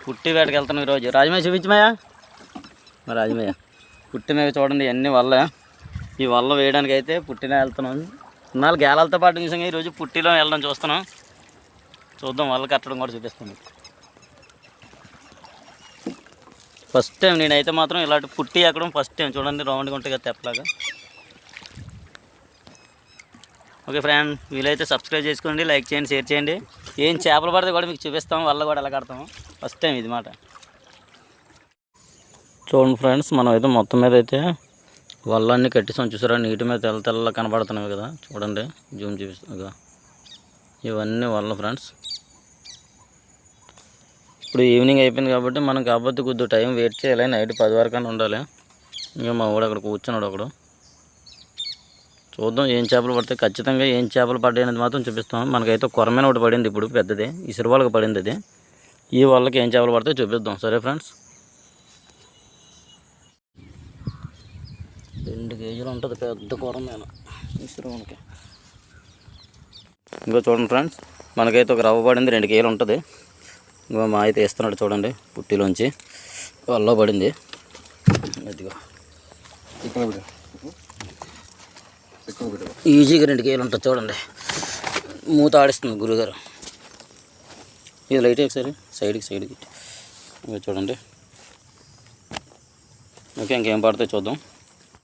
పుట్టి వేటకి వెళ్తాను ఈరోజు. రాజమయ్య చూపించమయ్యా. మరి రాజమయ్య పుట్టి మీద చూడండి అన్నీ వల్ల ఈ వల్ల వేయడానికి అయితే పుట్టిన వెళ్తున్నాం. ఇన్నాళ్ళు గేలాలతో పాటు నిజంగా ఈరోజు పుట్టిలో వెళ్ళడం చూస్తున్నాం. చూద్దాం వల్ల కట్టడం కూడా చూపిస్తాను. ఫస్ట్ టైం నేనైతే మాత్రం ఇలాంటి పుట్టి ఎక్కడం ఫస్ట్ టైం. చూడండి రౌండ్గా ఉంటుంది కదా తెప్పలాగా. ఓకే ఫ్రెండ్, వీలైతే సబ్స్క్రైబ్ చేసుకోండి, లైక్ చేయండి, షేర్ చేయండి. ఏం చేపలు పడితే కూడా మీకు చూపిస్తాం, వల్ల కూడా ఎలా కడతాము. ఫస్ట్ టైం ఇది మాట. చూడండి ఫ్రెండ్స్, మనం అయితే మొత్తం మీద అయితే వల్లన్నీ కట్టిస్తాం. చూసారా నీటి మీద తెల్ల తెల్ల కనబడుతున్నాయి కదా. చూడండి జూమ్ చూపిస్తాగా. ఇవన్నీ వల్ల ఫ్రెండ్స్. ఇప్పుడు ఈవినింగ్ అయిపోయింది కాబట్టి మనం కాకపోతే కొద్దిగా టైం వెయిట్ చేయాలి. నైట్ 10 వరకు ఉండాలి. ఇంకా మా వాడు అక్కడ కూర్చున్నాడు ఒకడు. చూద్దాం ఏం చేపలు పడితే. ఖచ్చితంగా ఏం చేపలు పడ్డాయి అనేది మాత్రం చూపిస్తాం. మనకైతే కొరమైన ఒకటి పడింది ఇప్పుడు పెద్దది, ఇసురు వాళ్ళకి పడింది అది. ఈ వాళ్ళకి ఏం చేపలు పడితే చూపిద్దాం. సరే ఫ్రెండ్స్, 2 కేజీలు ఉంటుంది పెద్ద కొరమైన ఇసురు వాళ్ళకి. ఇంకో చూడండి ఫ్రెండ్స్, మనకైతే ఒక రవ్వ పడింది, 2 కేజీలు ఉంటుంది. ఇంకో మా అయితే వేస్తున్నాడు చూడండి పుట్టిలోంచి వల్ల పడింది. అదిగో ఈజీగా 2 కేజీలు ఉంటుంది చూడండి. మూత ఆడిస్తుంది గురుగారు. ఇది లైట్ ఒకసారి సైడ్కి చూడండి. ఓకే, ఇంకేం పడితే చూద్దాం.